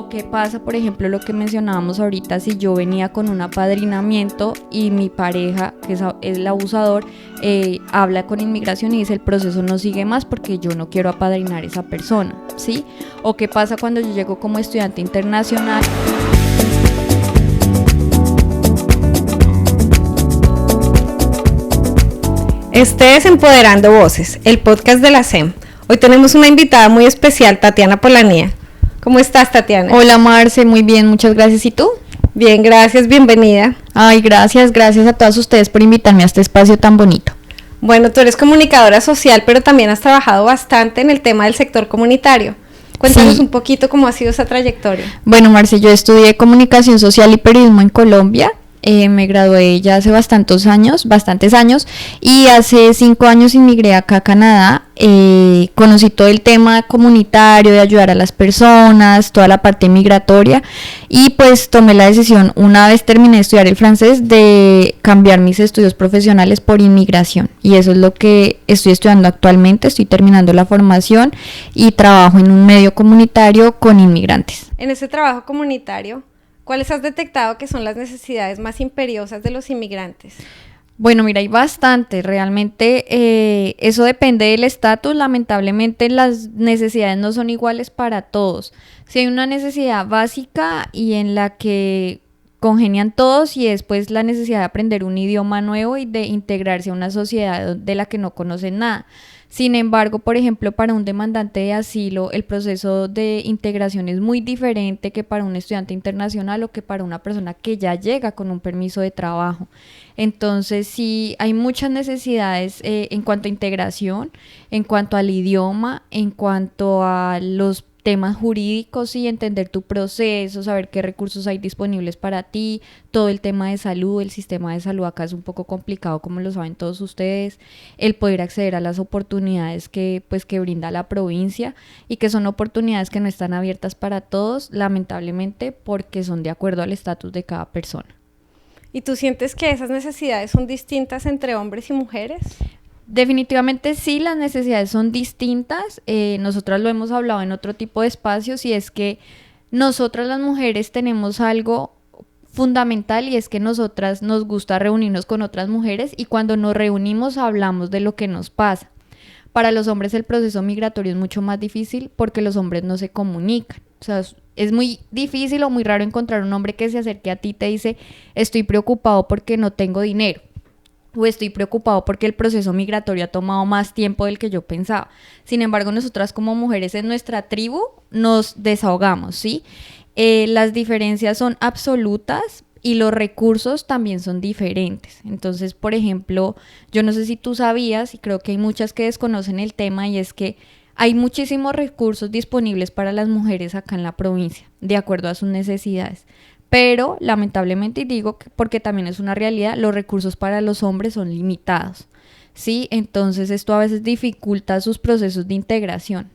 ¿Qué pasa, por ejemplo, lo que mencionábamos ahorita, si yo venía con un apadrinamiento y mi pareja, que es el abusador, habla con inmigración y dice el proceso no sigue más porque yo no quiero apadrinar a esa persona, ¿sí? O qué pasa cuando yo llego como estudiante internacional. Este es Empoderando Voces, el podcast de la SEM. Hoy tenemos una invitada muy especial, Tatiana Polanía. ¿Cómo estás, Tatiana? Hola, Marce, muy bien, muchas gracias. ¿Y tú? Bien, gracias, bienvenida. Ay, gracias a todas ustedes por invitarme a este espacio tan bonito. Bueno, tú eres comunicadora social, pero también has trabajado bastante en el tema del sector comunitario. Cuéntanos un poquito cómo ha sido esa trayectoria. Bueno, Marce, yo estudié comunicación social y periodismo en Colombia. Me gradué ya hace bastantes años, y hace 5 años inmigré acá a Canadá. Conocí todo el tema comunitario, de ayudar a las personas, toda la parte migratoria, y pues tomé la decisión, una vez terminé de estudiar el francés, de cambiar mis estudios profesionales por inmigración, y eso es lo que estoy estudiando actualmente. Estoy terminando la formación y trabajo en un medio comunitario con inmigrantes. En ese trabajo comunitario, ¿cuáles has detectado que son las necesidades más imperiosas de los inmigrantes? Bueno, mira, hay bastante, realmente eso depende del estatus. Lamentablemente las necesidades no son iguales para todos. Si hay una necesidad básica y en la que congenian todos, y es pues la necesidad de aprender un idioma nuevo y de integrarse a una sociedad de la que no conocen nada. Sin embargo, por ejemplo, para un demandante de asilo, el proceso de integración es muy diferente que para un estudiante internacional o que para una persona que ya llega con un permiso de trabajo. Entonces, sí, hay muchas necesidades en cuanto a integración, en cuanto al idioma, en cuanto a los temas jurídicos y entender tu proceso, saber qué recursos hay disponibles para ti, todo el tema de salud. El sistema de salud acá es un poco complicado, como lo saben todos ustedes, el poder acceder a las oportunidades que brinda la provincia, y que son oportunidades que no están abiertas para todos, lamentablemente, porque son de acuerdo al estatus de cada persona. ¿Y tú sientes que esas necesidades son distintas entre hombres y mujeres? Definitivamente sí, las necesidades son distintas. Nosotras lo hemos hablado en otro tipo de espacios, y es que nosotras las mujeres tenemos algo fundamental, y es que nosotras nos gusta reunirnos con otras mujeres, y cuando nos reunimos hablamos de lo que nos pasa. Para los hombres el proceso migratorio es mucho más difícil porque los hombres no se comunican. O sea, es muy difícil o muy raro encontrar un hombre que se acerque a ti y te dice: estoy preocupado porque no tengo dinero, o estoy preocupado porque el proceso migratorio ha tomado más tiempo del que yo pensaba. Sin embargo, nosotras como mujeres en nuestra tribu nos desahogamos, ¿sí? Las diferencias son absolutas y los recursos también son diferentes. Entonces, por ejemplo, yo no sé si tú sabías, y creo que hay muchas que desconocen el tema, y es que hay muchísimos recursos disponibles para las mujeres acá en la provincia, de acuerdo a sus necesidades. Pero lamentablemente, y digo que porque también es una realidad, los recursos para los hombres son limitados, ¿sí? Entonces esto a veces dificulta sus procesos de integración.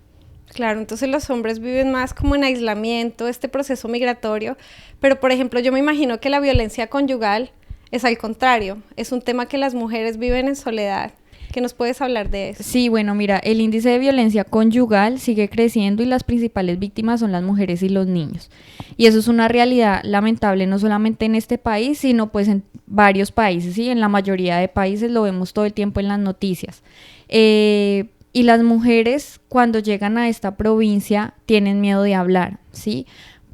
Claro, entonces los hombres viven más como en aislamiento, este proceso migratorio, pero por ejemplo yo me imagino que la violencia conyugal es al contrario, es un tema que las mujeres viven en soledad. ¿Qué nos puedes hablar de eso? Sí, bueno, mira, el índice de violencia conyugal sigue creciendo y las principales víctimas son las mujeres y los niños. Y eso es una realidad lamentable, no solamente en este país, sino pues en varios países, ¿sí? En la mayoría de países lo vemos todo el tiempo en las noticias. Y las mujeres, cuando llegan a esta provincia, tienen miedo de hablar, ¿sí?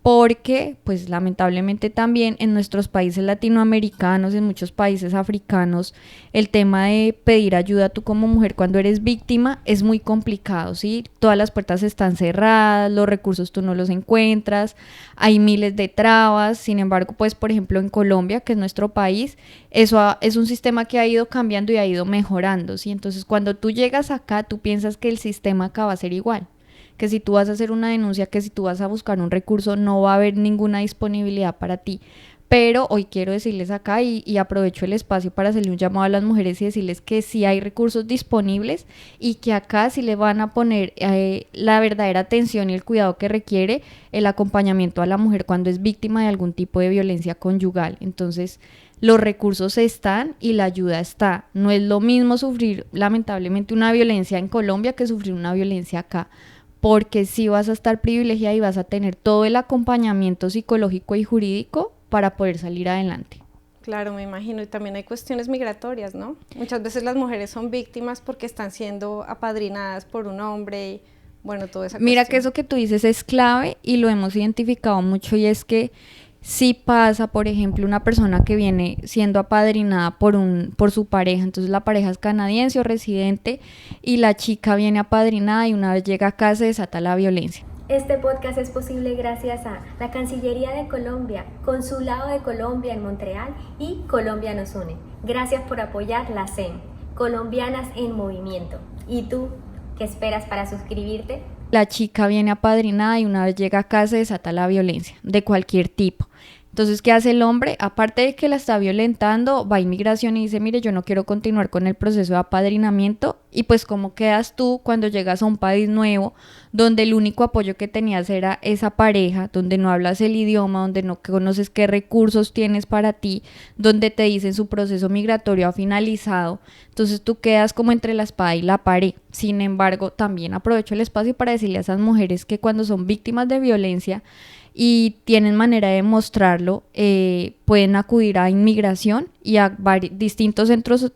Porque pues lamentablemente también en nuestros países latinoamericanos, en muchos países africanos, el tema de pedir ayuda tú como mujer cuando eres víctima es muy complicado, ¿sí? Todas las puertas están cerradas, los recursos tú no los encuentras, hay miles de trabas. Sin embargo, pues por ejemplo en Colombia, que es nuestro país, eso es un sistema que ha ido cambiando y ha ido mejorando, ¿sí? Entonces cuando tú llegas acá, tú piensas que el sistema acá va a ser igual, que si tú vas a hacer una denuncia, que si tú vas a buscar un recurso, no va a haber ninguna disponibilidad para ti. Pero hoy quiero decirles acá, y aprovecho el espacio para hacerle un llamado a las mujeres y decirles que sí hay recursos disponibles, y que acá sí le van a poner la verdadera atención y el cuidado que requiere el acompañamiento a la mujer cuando es víctima de algún tipo de violencia conyugal. Entonces, los recursos están y la ayuda está. No es lo mismo sufrir lamentablemente una violencia en Colombia que sufrir una violencia acá, porque sí vas a estar privilegiada y vas a tener todo el acompañamiento psicológico y jurídico para poder salir adelante. Claro, me imagino. Y también hay cuestiones migratorias, ¿no? Muchas veces las mujeres son víctimas porque están siendo apadrinadas por un hombre y, bueno, toda esa Mira cuestión. que eso que tú dices es clave y lo hemos identificado mucho, y es que si pasa, por ejemplo, una persona que viene siendo apadrinada por su pareja, entonces la pareja es canadiense o residente y la chica viene apadrinada y una vez llega a casa se desata la violencia. Este podcast es posible gracias a la Cancillería de Colombia, Consulado de Colombia en Montreal y Colombia nos une. Gracias por apoyar la CEN, Colombianas en Movimiento. ¿Y tú, qué esperas para suscribirte? La chica viene apadrinada y una vez llega a casa se desata la violencia de cualquier tipo. Entonces, ¿qué hace el hombre? Aparte de que la está violentando, va a inmigración y dice, mire, yo no quiero continuar con el proceso de apadrinamiento. Y pues, ¿cómo quedas tú cuando llegas a un país nuevo, donde el único apoyo que tenías era esa pareja, donde no hablas el idioma, donde no conoces qué recursos tienes para ti, donde te dicen su proceso migratorio ha finalizado? Entonces tú quedas como entre la espada y la pared. Sin embargo, también aprovecho el espacio para decirle a esas mujeres que cuando son víctimas de violencia y tienen manera de mostrarlo, pueden acudir a inmigración y a distintos centros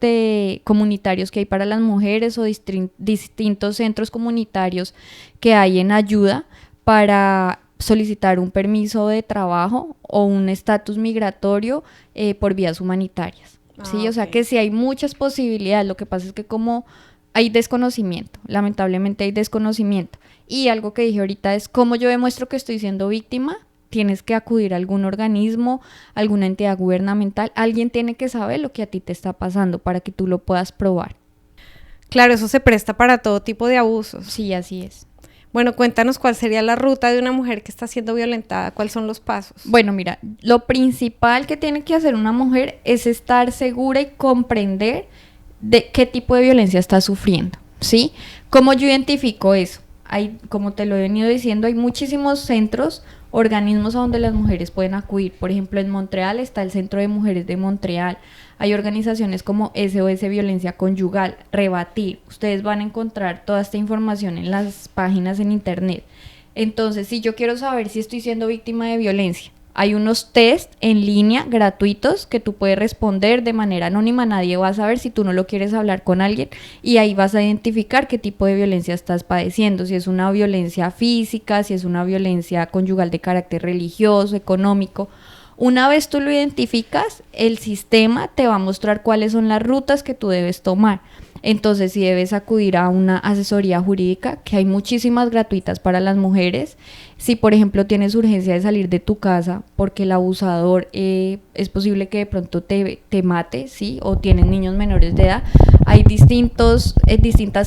comunitarios que hay para las mujeres o distintos centros comunitarios que hay en ayuda para solicitar un permiso de trabajo o un estatus migratorio por vías humanitarias. ¿Sí? Okay. O sea que sí hay muchas posibilidades, lo que pasa es que como hay desconocimiento, lamentablemente hay desconocimiento. Y algo que dije ahorita es, ¿cómo yo demuestro que estoy siendo víctima? Tienes que acudir a algún organismo, alguna entidad gubernamental, alguien tiene que saber lo que a ti te está pasando para que tú lo puedas probar. Claro, eso se presta para todo tipo de abusos. Sí, así es. Bueno, cuéntanos cuál sería la ruta de una mujer que está siendo violentada, cuáles son los pasos. Bueno, mira, lo principal que tiene que hacer una mujer es estar segura y comprender de qué tipo de violencia está sufriendo, ¿sí? ¿Cómo yo identifico eso? Hay, como te lo he venido diciendo, hay muchísimos centros, organismos a donde las mujeres pueden acudir. Por ejemplo, en Montreal está el Centro de Mujeres de Montreal. Hay organizaciones como SOS Violencia Conyugal, Rebatir. Ustedes van a encontrar toda esta información en las páginas en internet. Entonces, si yo quiero saber si estoy siendo víctima de violencia, hay unos test en línea gratuitos que tú puedes responder de manera anónima, nadie va a saber si tú no lo quieres hablar con alguien, y ahí vas a identificar qué tipo de violencia estás padeciendo, si es una violencia física, si es una violencia conyugal de carácter religioso, económico. Una vez tú lo identificas, el sistema te va a mostrar cuáles son las rutas que tú debes tomar. Entonces, si debes acudir a una asesoría jurídica, que hay muchísimas gratuitas para las mujeres. Si, por ejemplo, tienes urgencia de salir de tu casa porque el abusador es posible que de pronto te mate, ¿sí? O tienes niños menores de edad, hay distintas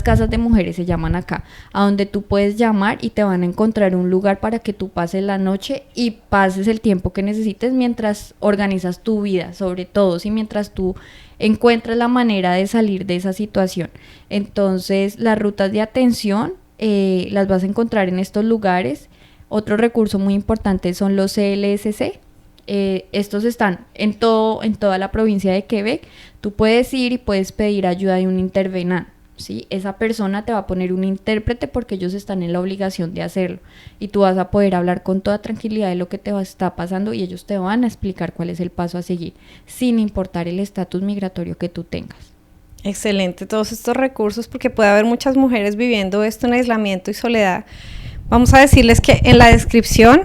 casas de mujeres, se llaman acá, a donde tú puedes llamar y te van a encontrar un lugar para que tú pases la noche y pases el tiempo que necesites mientras organizas tu vida, sobre todo, ¿sí? Mientras tú encuentras la manera de salir de esa situación. Entonces, las rutas de atención las vas a encontrar en estos lugares. Otro recurso muy importante son los CLSC. Estos están en toda la provincia de Quebec. Tú puedes ir y puedes pedir ayuda de un intervenant, ¿sí? Esa persona te va a poner un intérprete porque ellos están en la obligación de hacerlo, y tú vas a poder hablar con toda tranquilidad de lo que te está pasando y ellos te van a explicar cuál es el paso a seguir, sin importar el estatus migratorio que tú tengas. Excelente, todos estos recursos, porque puede haber muchas mujeres viviendo esto en aislamiento y soledad. Vamos a decirles que en la descripción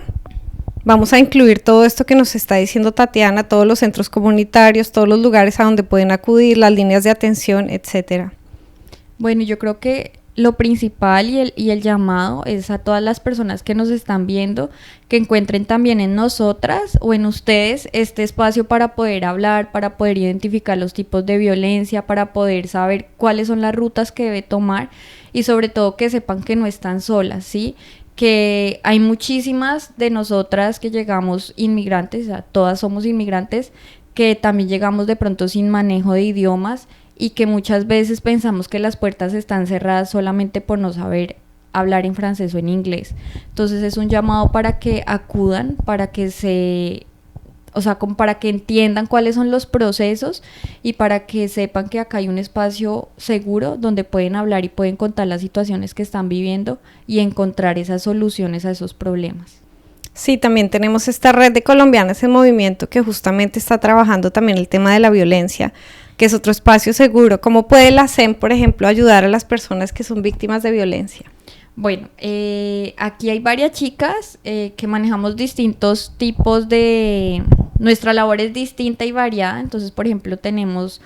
vamos a incluir todo esto que nos está diciendo Tatiana, todos los centros comunitarios, todos los lugares a donde pueden acudir, las líneas de atención, etcétera. Bueno, yo creo que lo principal y el llamado es a todas las personas que nos están viendo, que encuentren también en nosotras o en ustedes este espacio para poder hablar, para poder identificar los tipos de violencia, para poder saber cuáles son las rutas que debe tomar, y sobre todo que sepan que no están solas, ¿sí? Que hay muchísimas de nosotras que llegamos inmigrantes, o sea, todas somos inmigrantes, que también llegamos de pronto sin manejo de idiomas, y que muchas veces pensamos que las puertas están cerradas solamente por no saber hablar en francés o en inglés. Entonces es un llamado para que acudan, para que se o sea, como para que entiendan cuáles son los procesos y para que sepan que acá hay un espacio seguro donde pueden hablar y pueden contar las situaciones que están viviendo y encontrar esas soluciones a esos problemas. Sí, también tenemos esta red de colombianas en movimiento que justamente está trabajando también el tema de la violencia, que es otro espacio seguro. ¿Cómo puede la SEM, por ejemplo, ayudar a las personas que son víctimas de violencia? Bueno, aquí hay varias chicas que manejamos distintos tipos de... Nuestra labor es distinta y variada, entonces, por ejemplo, tenemos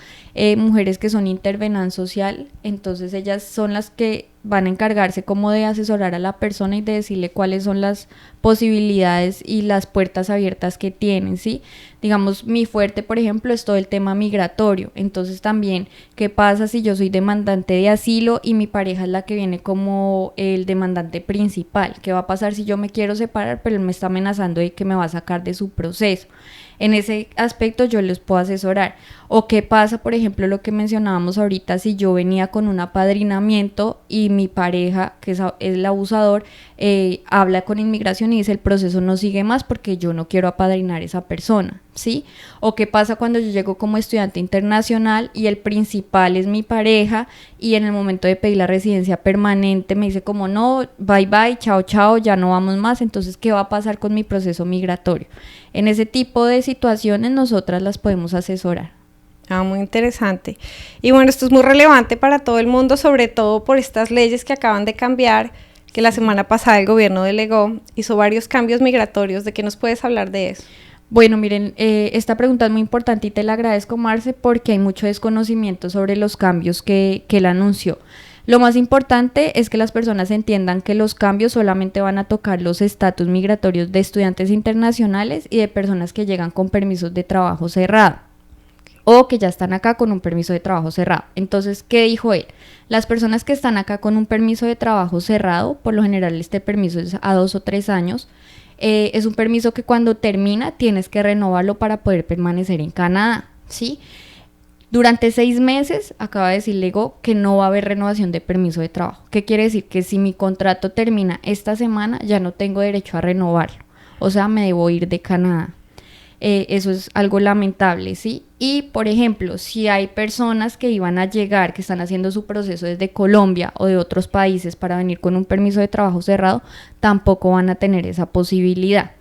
mujeres que son intervenant social, entonces ellas son las que van a encargarse como de asesorar a la persona y de decirle cuáles son las posibilidades y las puertas abiertas que tienen, ¿sí? Digamos, mi fuerte, por ejemplo, es todo el tema migratorio, entonces también, ¿qué pasa si yo soy demandante de asilo y mi pareja es la que viene como el demandante principal? ¿Qué va a pasar si yo me quiero separar, pero él me está amenazando de que me va a sacar de su proceso? En ese aspecto yo les puedo asesorar. O qué pasa, por ejemplo, lo que mencionábamos ahorita, si yo venía con un apadrinamiento y mi pareja, que es el abusador, habla con inmigración y dice el proceso no sigue más porque yo no quiero apadrinar a esa persona, ¿sí? O qué pasa cuando yo llego como estudiante internacional y el principal es mi pareja y en el momento de pedir la residencia permanente me dice como no, bye bye, chao chao, ya no vamos más, entonces ¿qué va a pasar con mi proceso migratorio? En ese tipo de situaciones nosotras las podemos asesorar. Ah, muy interesante. Y bueno, esto es muy relevante para todo el mundo, sobre todo por estas leyes que acaban de cambiar, que la semana pasada el gobierno delegó, hizo varios cambios migratorios. ¿De qué nos puedes hablar de eso? Bueno, miren, esta pregunta es muy importante y te la agradezco, Marce, porque hay mucho desconocimiento sobre los cambios que él anunció. Lo más importante es que las personas entiendan que los cambios solamente van a tocar los estatus migratorios de estudiantes internacionales y de personas que llegan con permisos de trabajo cerrado o que ya están acá con un permiso de trabajo cerrado. Entonces, ¿qué dijo él? Las personas que están acá con un permiso de trabajo cerrado, por lo general este permiso es a 2 o 3 años, es un permiso que cuando termina tienes que renovarlo para poder permanecer en Canadá, ¿sí? Durante 6 meses, acaba de decir Lego, que no va a haber renovación de permiso de trabajo. ¿Qué quiere decir? Que si mi contrato termina esta semana, ya no tengo derecho a renovarlo. O sea, me debo ir de Canadá. Eso es algo lamentable, ¿sí? Y, por ejemplo, si hay personas que iban a llegar, que están haciendo su proceso desde Colombia o de otros países para venir con un permiso de trabajo cerrado, tampoco van a tener esa posibilidad.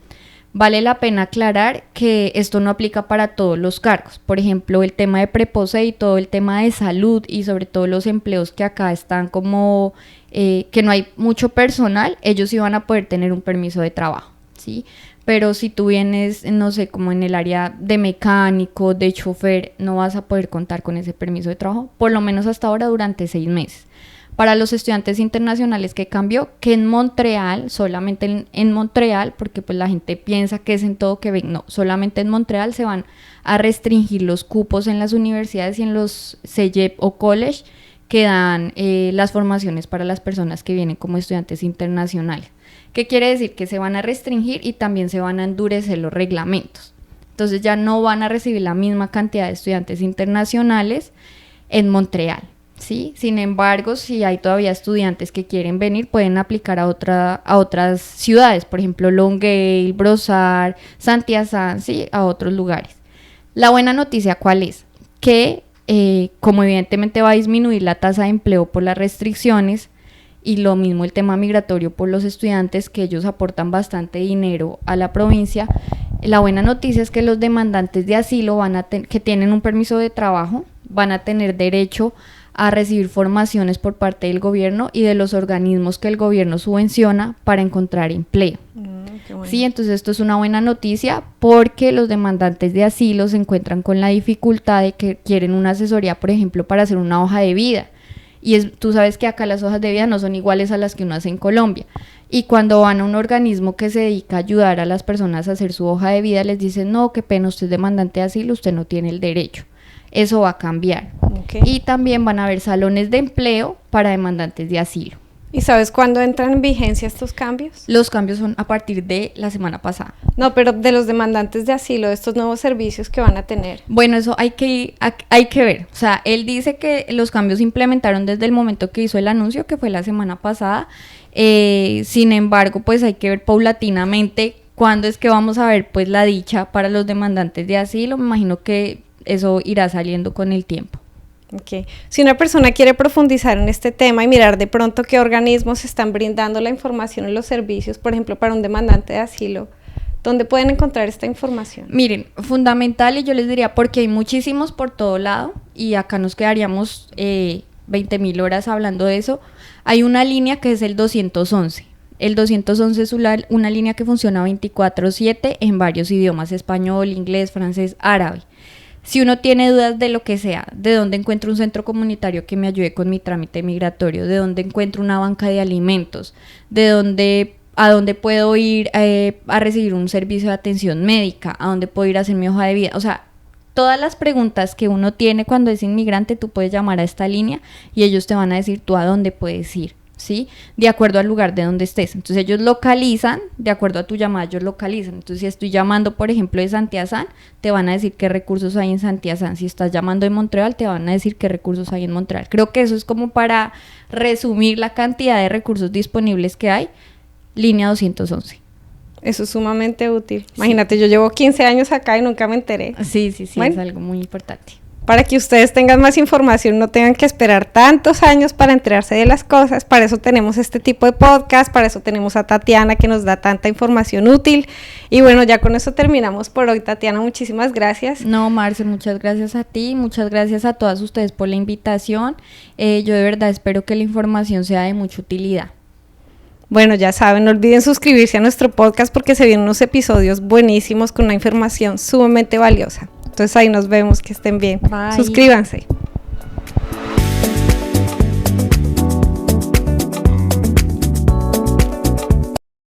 Vale la pena aclarar que esto no aplica para todos los cargos. Por ejemplo, el tema de Prepose y todo el tema de salud y sobre todo los empleos que acá están como que no hay mucho personal, ellos sí van a poder tener un permiso de trabajo, ¿sí? Pero si tú vienes, no sé, como en el área de mecánico, de chofer, no vas a poder contar con ese permiso de trabajo, por lo menos hasta ahora durante 6 meses. Para los estudiantes internacionales, ¿qué cambió? Que en Montreal, solamente en Montreal, porque pues la gente piensa que es en todo Quebec, no, solamente en Montreal se van a restringir los cupos en las universidades y en los CEGEP o college que dan las formaciones para las personas que vienen como estudiantes internacionales. ¿Qué quiere decir? Que se van a restringir y también se van a endurecer los reglamentos. Entonces ya no van a recibir la misma cantidad de estudiantes internacionales en Montreal, ¿sí? Sin embargo, si hay todavía estudiantes que quieren venir, pueden aplicar a otras ciudades, por ejemplo, Longueuil, Brossard, Saint-Hyacinthe, ¿sí? A otros lugares. La buena noticia, ¿cuál es? Que como evidentemente va a disminuir la tasa de empleo por las restricciones, y lo mismo el tema migratorio por los estudiantes, que ellos aportan bastante dinero a la provincia. La buena noticia es que los demandantes de asilo que tienen un permiso de trabajo van a tener derecho a recibir formaciones por parte del gobierno y de los organismos que el gobierno subvenciona para encontrar empleo. Qué bueno. Sí, entonces esto es una buena noticia porque los demandantes de asilo se encuentran con la dificultad de que quieren una asesoría, por ejemplo, para hacer una hoja de vida. Y tú sabes que acá las hojas de vida no son iguales a las que uno hace en Colombia. Y cuando van a un organismo que se dedica a ayudar a las personas a hacer su hoja de vida, les dicen, no, qué pena, usted es demandante de asilo, usted no tiene el derecho. Eso va a cambiar. Okay. Y también van a haber salones de empleo para demandantes de asilo. ¿Y sabes cuándo entran en vigencia estos cambios? Los cambios son a partir de la semana pasada. No, pero de los demandantes de asilo, de estos nuevos servicios que van a tener. Bueno, eso hay que ver. O sea, él dice que los cambios se implementaron desde el momento que hizo el anuncio, que fue la semana pasada. Sin embargo, pues hay que ver paulatinamente ¿cuándo es que vamos a ver pues la dicha para los demandantes de asilo? Me imagino que eso irá saliendo con el tiempo. Okay. Si una persona quiere profundizar en este tema y mirar de pronto qué organismos están brindando la información y los servicios, por ejemplo, para un demandante de asilo, ¿dónde pueden encontrar esta información? Miren, fundamental, y yo les diría, porque hay muchísimos por todo lado, y acá nos quedaríamos 20.000 horas hablando de eso. Hay una línea que es el 211. El 211 es una línea que funciona 24/7 en varios idiomas: español, inglés, francés, árabe. Si uno tiene dudas de lo que sea, de dónde encuentro un centro comunitario que me ayude con mi trámite migratorio, de dónde encuentro una banca de alimentos, a dónde puedo ir a recibir un servicio de atención médica, a dónde puedo ir a hacer mi hoja de vida, o sea, todas las preguntas que uno tiene cuando es inmigrante, tú puedes llamar a esta línea y ellos te van a decir tú a dónde puedes ir, ¿sí? De acuerdo al lugar de donde estés. Entonces ellos localizan, de acuerdo a tu llamada, ellos localizan. Entonces si estoy llamando, por ejemplo, de Santiazán, te van a decir qué recursos hay en Santiazán. Si estás llamando de Montreal, te van a decir qué recursos hay en Montreal. Creo que eso es como para resumir la cantidad de recursos disponibles que hay. Línea 211. Eso es sumamente útil. Imagínate, yo llevo 15 años acá y nunca me enteré. Sí, bueno, es algo muy importante. Para que ustedes tengan más información, no tengan que esperar tantos años para enterarse de las cosas. Para eso tenemos este tipo de podcast, para eso tenemos a Tatiana que nos da tanta información útil. Y bueno, ya con eso terminamos por hoy. Tatiana, muchísimas gracias. No, Marce, muchas gracias a ti, muchas gracias a todas ustedes por la invitación. Yo de verdad espero que la información sea de mucha utilidad. Bueno, ya saben, no olviden suscribirse a nuestro podcast porque se vienen unos episodios buenísimos con una información sumamente valiosa. Entonces ahí nos vemos, que estén bien. Bye. Suscríbanse.